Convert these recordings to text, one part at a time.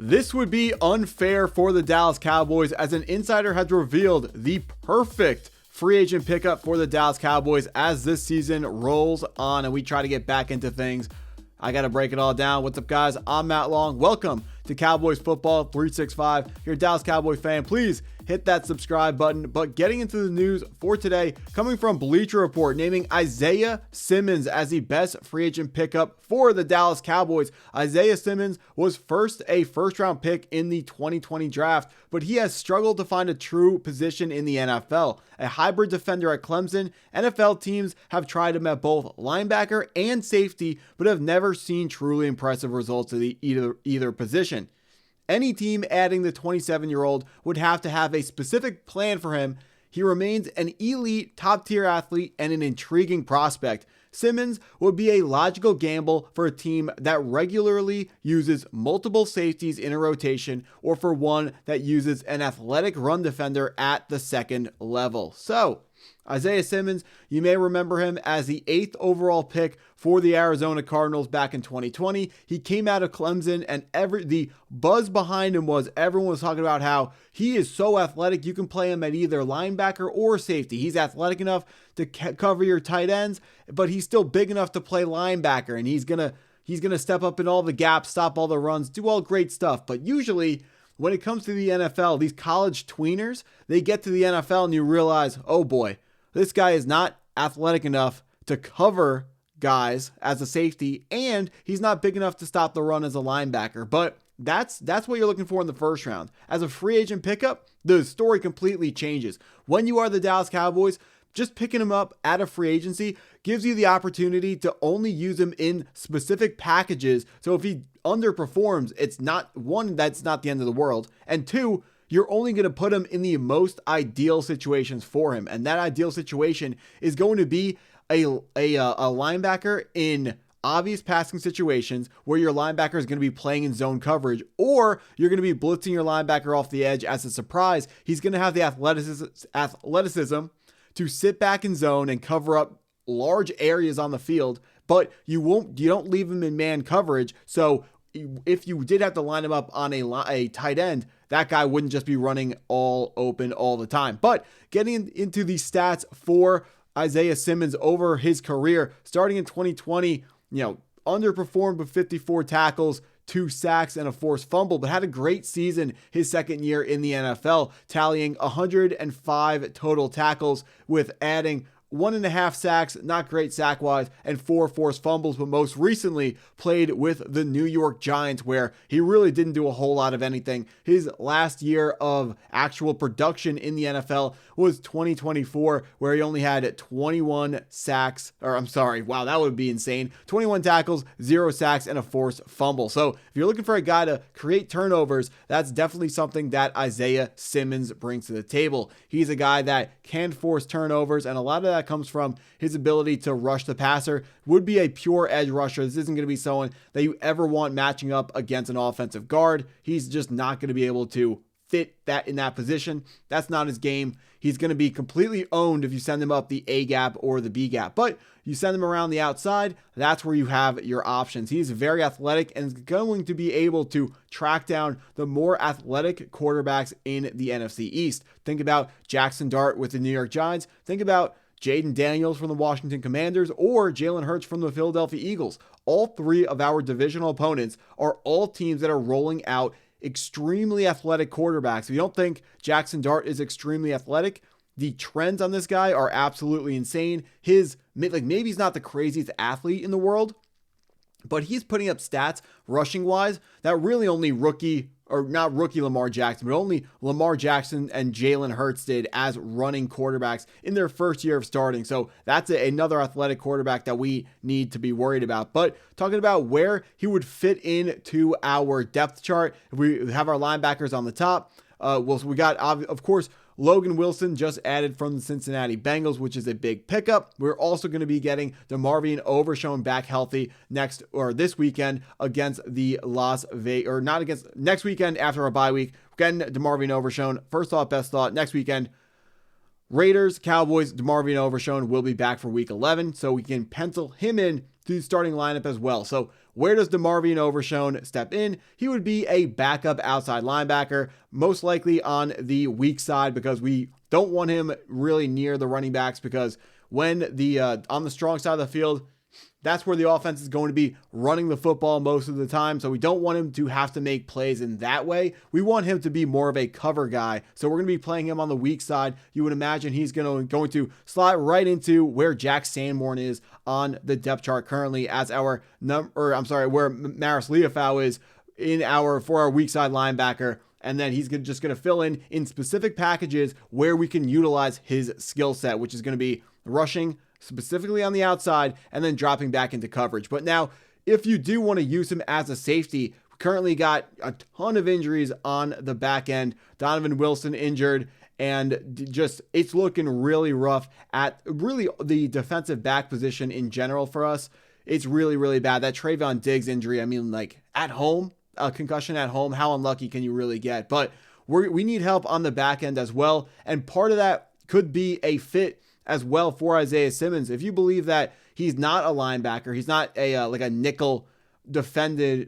This would be unfair for the Dallas Cowboys, as an insider has revealed the perfect free agent pickup for the Dallas Cowboys as this season rolls on and we try to get back into things. I got to break it all down. What's up, guys? I'm Matt Long. Welcome to Cowboys Football 365. If you're a Dallas Cowboy fan, please hit that subscribe button. But getting into the news for today, coming from Bleacher Report, naming Isaiah Simmons as the best free agent pickup for the Dallas Cowboys. Isaiah Simmons was a first-round pick in the 2020 draft, but he has struggled to find a true position in the NFL. A hybrid defender at Clemson, NFL teams have tried him at both linebacker and safety, but have never seen truly impressive results at either position. Any team adding the 27-year-old would have to have a specific plan for him. He remains an elite, top-tier athlete and an intriguing prospect. Simmons would be a logical gamble for a team that regularly uses multiple safeties in a rotation, or for one that uses an athletic run defender at the second level. So, Isaiah Simmons, you may remember him as the 8th overall pick for the Arizona Cardinals back in 2020. He came out of Clemson, and the buzz behind him was everyone was talking about how he is so athletic. You can play him at either linebacker or safety. He's athletic enough to cover your tight ends, but he's still big enough to play linebacker, and he's gonna step up in all the gaps, stop all the runs, do all great stuff. But usually, when it comes to the NFL, these college tweeners, they get to the NFL and you realize, oh boy, this guy is not athletic enough to cover guys as a safety, and he's not big enough to stop the run as a linebacker. But that's what you're looking for in the first round. As a free agent pickup, the story completely changes. When you are the Dallas Cowboys, just picking him up at a free agency gives you the opportunity to only use him in specific packages. So if he underperforms, it's not one, that's not the end of the world. And two, you're only going to put him in the most ideal situations for him. And that ideal situation is going to be a linebacker in obvious passing situations where your linebacker is going to be playing in zone coverage, or you're going to be blitzing your linebacker off the edge as a surprise. He's going to have the athleticism to sit back in zone and cover up large areas on the field, but you don't leave him in man coverage. So if you did have to line him up on a tight end, that guy wouldn't just be running all open all the time. But getting into the stats for Isaiah Simmons over his career, starting in 2020, underperformed with 54 tackles, 2 sacks, and a forced fumble, but had a great season his second year in the NFL, tallying 105 total tackles with adding 1.5 sacks, not great sack-wise, and 4 forced fumbles, but most recently played with the New York Giants, where he really didn't do a whole lot of anything. His last year of actual production in the NFL was 2024, where he only had 21 sacks, wow, that would be insane. 21 tackles, 0 sacks, and a forced fumble. So if you're looking for a guy to create turnovers, that's definitely something that Isaiah Simmons brings to the table. He's a guy that can force turnovers, and a lot of that comes from his ability to rush the passer. Would be a pure edge rusher. This isn't going to be someone that you ever want matching up against an offensive guard. He's just not going to be able to fit that in that position. That's not his game. He's going to be completely owned if you send him up the A gap or the B gap. But you send him around the outside, that's where you have your options. He's very athletic and is going to be able to track down the more athletic quarterbacks in the NFC East. Think about Jackson Dart with the New York Giants. Think about Jaden Daniels from the Washington Commanders, or Jalen Hurts from the Philadelphia Eagles. All three of our divisional opponents are all teams that are rolling out extremely athletic quarterbacks. If you don't think Jackson Dart is extremely athletic, the trends on this guy are absolutely insane. Maybe he's not the craziest athlete in the world, but he's putting up stats rushing wise that really only not rookie Lamar Jackson, but only Lamar Jackson and Jalen Hurts did as running quarterbacks in their first year of starting. So that's another athletic quarterback that we need to be worried about. But talking about where he would fit into our depth chart, we have our linebackers on the top. We got, of course, Logan Wilson just added from the Cincinnati Bengals, which is a big pickup. We're also going to be getting DeMarvion Overshown back healthy this weekend against the next weekend after our bye week. Getting DeMarvion Overshown. First thought, best thought. Next weekend, Raiders, Cowboys, DeMarvion Overshown will be back for week 11, so we can pencil him in to the starting lineup as well. So where does DeMarvion Overshown step in? He would be a backup outside linebacker, most likely on the weak side, because we don't want him really near the running backs, because when on the strong side of the field, that's where the offense is going to be running the football most of the time. So we don't want him to have to make plays in that way. We want him to be more of a cover guy. So we're going to be playing him on the weak side. You would imagine he's going to slide right into where Jack Sanborn is on the depth chart currently as where Maris Liufau is for our weak side linebacker. And then he's just going to fill in specific packages where we can utilize his skill set, which is going to be rushing, specifically on the outside, and then dropping back into coverage. But now, if you do want to use him as a safety, we currently got a ton of injuries on the back end. Donovan Wilson injured, and just it's looking really rough at really the defensive back position in general for us. It's really, really bad. That Trevon Diggs injury, I mean, like at home, a concussion at home, how unlucky can you really get? But we need help on the back end as well, and part of that could be a fit as well for Isaiah Simmons. If you believe that he's not a linebacker, he's not like a nickel defender,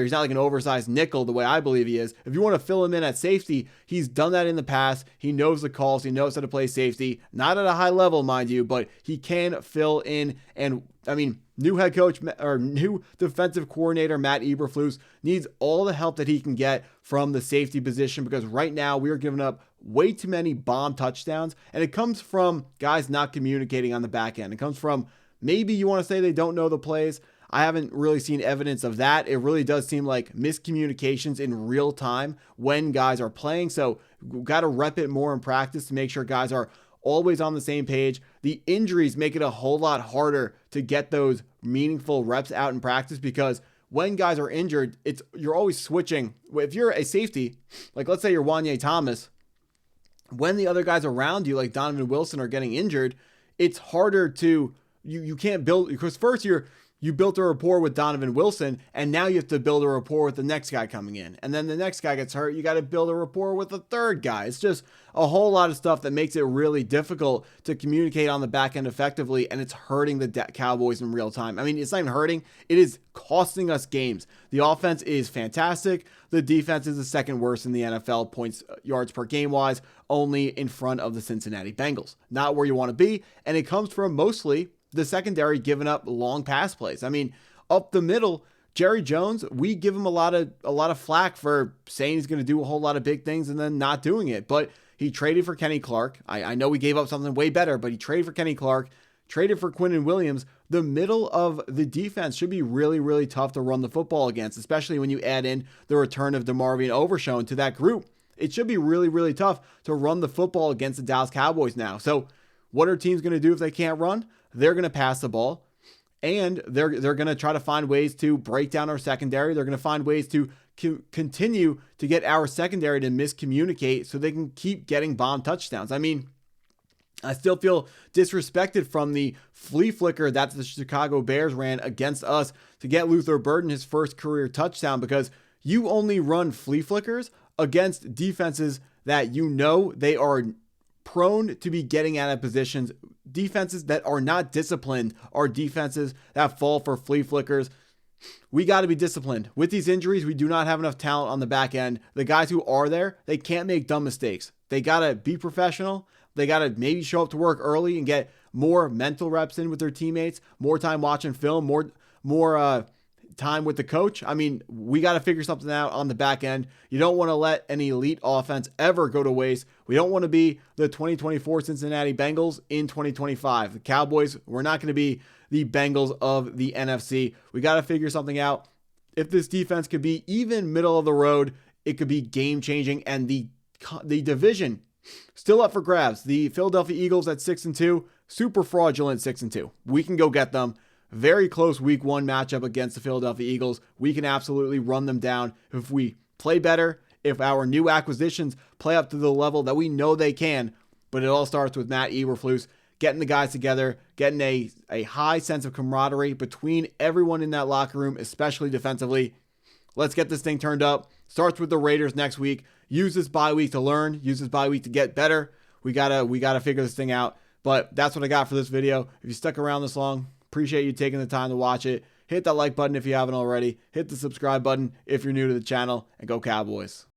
he's not like an oversized nickel the way I believe he is. If you want to fill him in at safety, he's done that in the past. He knows the calls, he knows how to play safety, not at a high level, mind you, but he can fill in. And I mean, new head coach or new defensive coordinator Matt Eberflus needs all the help that he can get from the safety position, because right now we are giving up way too many bomb touchdowns, and it comes from guys not communicating on the back end. It comes from, maybe you want to say they don't know the plays. I haven't really seen evidence of that. It really does seem like miscommunications in real time when guys are playing. So we've got to rep it more in practice to make sure guys are always on the same page. The injuries make it a whole lot harder to get those meaningful reps out in practice, because when guys are injured, you're always switching. If you're a safety, like let's say you're Wanye Thomas, when the other guys around you, like Donovan Wilson, are getting injured, it's harder to, you can't build, because first you built a rapport with Donovan Wilson, and now you have to build a rapport with the next guy coming in. And then the next guy gets hurt, you got to build a rapport with the third guy. It's just a whole lot of stuff that makes it really difficult to communicate on the back end effectively, and it's hurting the Cowboys in real time. I mean, it's not even hurting, it is costing us games. The offense is fantastic. The defense is the second worst in the NFL, points yards per game wise, only in front of the Cincinnati Bengals. Not where you want to be, and it comes from mostly the secondary giving up long pass plays. I mean, up the middle, Jerry Jones, we give him a lot of flack for saying he's going to do a whole lot of big things and then not doing it. But he traded for Kenny Clark. I know we gave up something way better, but he traded for Kenny Clark, traded for Quinnen Williams. The middle of the defense should be really, really tough to run the football against, especially when you add in the return of DeMarvion Overshown to that group. It should be really, really tough to run the football against the Dallas Cowboys now. So what are teams going to do if they can't run? They're going to pass the ball, and they're going to try to find ways to break down our secondary. They're going to find ways to continue to get our secondary to miscommunicate so they can keep getting bomb touchdowns. I mean, I still feel disrespected from the flea flicker that the Chicago Bears ran against us to get Luther Burden his first career touchdown, because you only run flea flickers against defenses that you know they are prone to be getting out of positions. Defenses that are not disciplined are defenses that fall for flea flickers. We got to be disciplined. With these injuries, we do not have enough talent on the back end. The guys who are there, they can't make dumb mistakes. They got to be professional. They got to maybe show up to work early and get more mental reps in with their teammates, more time watching film, more time with the coach. I mean, we got to figure something out on the back end. You don't want to let any elite offense ever go to waste. We don't want to be the 2024 Cincinnati Bengals in 2025. The Cowboys, we're not going to be the Bengals of the NFC. We got to figure something out. If this defense could be even middle of the road, it could be game changing. And the division still up for grabs. The Philadelphia Eagles at 6-2, super fraudulent 6-2. We can go get them. Very close week 1 matchup against the Philadelphia Eagles. We can absolutely run them down if we play better, if our new acquisitions play up to the level that we know they can. But it all starts with Matt Eberflus getting the guys together, getting a high sense of camaraderie between everyone in that locker room, especially defensively. Let's get this thing turned up. Starts with the Raiders next week. Use this bye week to learn. Use this bye week to get better. We gotta figure this thing out. But that's what I got for this video. If you stuck around this long, appreciate you taking the time to watch it. Hit that like button if you haven't already. Hit the subscribe button if you're new to the channel, and go Cowboys.